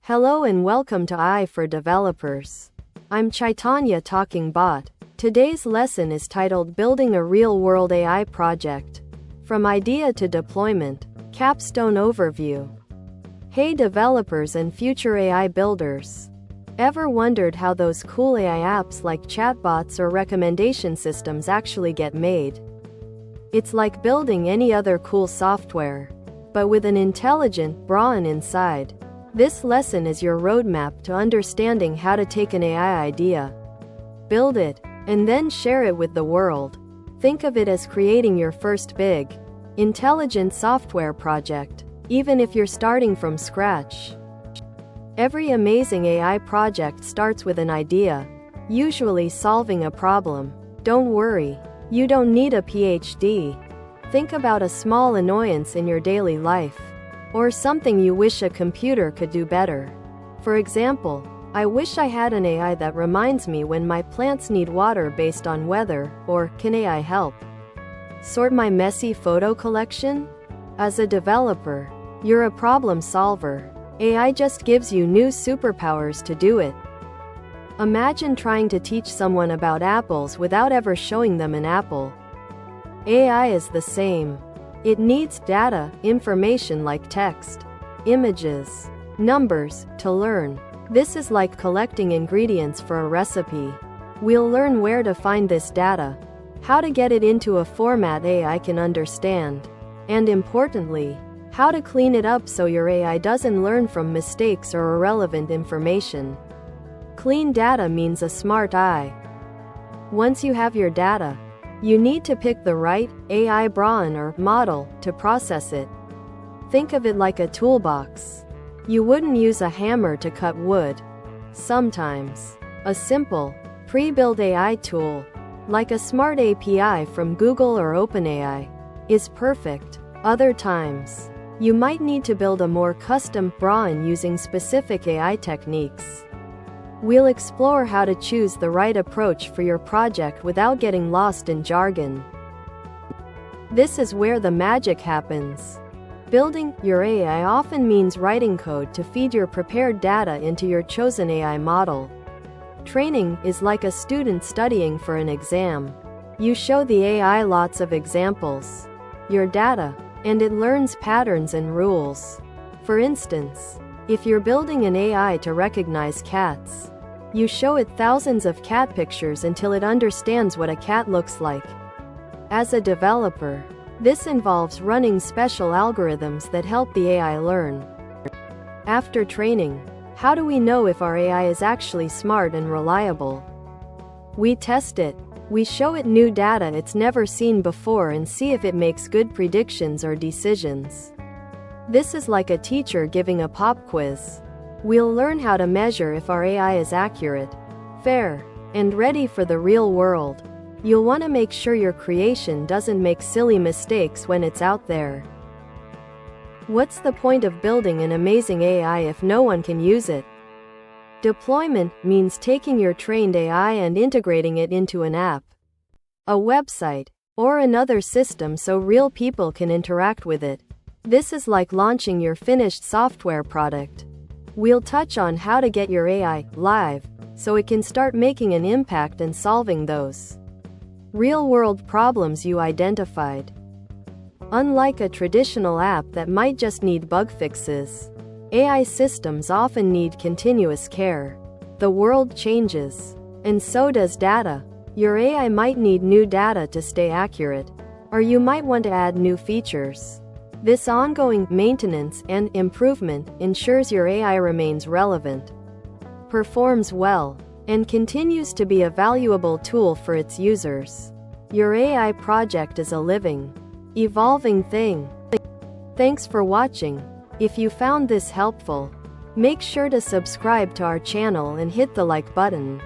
Hello and welcome to AI for Developers. I'm Chaitanya talking bot. Today's lesson is titled Building a Real-World AI Project. From Idea to Deployment. Capstone Overview. Hey developers and future AI builders. Ever wondered how those cool AI apps like chatbots or recommendation systems actually get made? It's like building any other cool software, but with an intelligent brain inside. This lesson is your roadmap to understanding how to take an AI idea, build it, and then share it with the world. Think of it as creating your first big, intelligent software project, even if you're starting from scratch. Every amazing AI project starts with an idea, usually solving a problem. Don't worry, you don't need a PhD. Think about a small annoyance in your daily life, or something you wish a computer could do better. For example, I wish I had an AI that reminds me when my plants need water based on weather, or can AI help sort my messy photo collection? As a developer, you're a problem solver. AI just gives you new superpowers to do it. Imagine trying to teach someone about apples without ever showing them an apple. AI is the same. It needs data, information like text, images, numbers, to learn. This is like collecting ingredients for a recipe. We'll learn where to find this data, how to get it into a format AI can understand, and importantly, how to clean it up so your AI doesn't learn from mistakes or irrelevant information. Clean data means a smart AI. Once you have your data, you need to pick the right AI brain or model to process it. Think of it like a toolbox. You wouldn't use a hammer to cut wood. Sometimes, a simple, pre-built AI tool, like a smart API from Google or OpenAI, is perfect. Other times, you might need to build a more custom brain using specific AI techniques. We'll explore how to choose the right approach for your project without getting lost in jargon. This is where the magic happens. Building your AI often means writing code to feed your prepared data into your chosen AI model. Training is like a student studying for an exam. You show the AI lots of examples, your data, and it learns patterns and rules. For instance, if you're building an AI to recognize cats, you show it thousands of cat pictures until it understands what a cat looks like. As a developer, this involves running special algorithms that help the AI learn. After training, how do we know if our AI is actually smart and reliable? We test it. We show it new data it's never seen before and see if it makes good predictions or decisions. This is like a teacher giving a pop quiz. We'll learn how to measure if our AI is accurate, fair, and ready for the real world. You'll want to make sure your creation doesn't make silly mistakes when it's out there. What's the point of building an amazing AI if no one can use it? Deployment means taking your trained AI and integrating it into an app, a website, or another system so real people can interact with it. This is like launching your finished software product. We'll touch on how to get your AI live so it can start making an impact and solving those real-world problems you identified. Unlike a traditional app that might just need bug fixes, AI systems often need continuous care. The world changes, and so does data. Your AI might need new data to stay accurate, or you might want to add new features. This ongoing maintenance and improvement ensures your AI remains relevant, performs well, and continues to be a valuable tool for its users. Your AI project is a living, evolving thing. Thanks for watching. If you found this helpful, make sure to subscribe to our channel and hit the like button.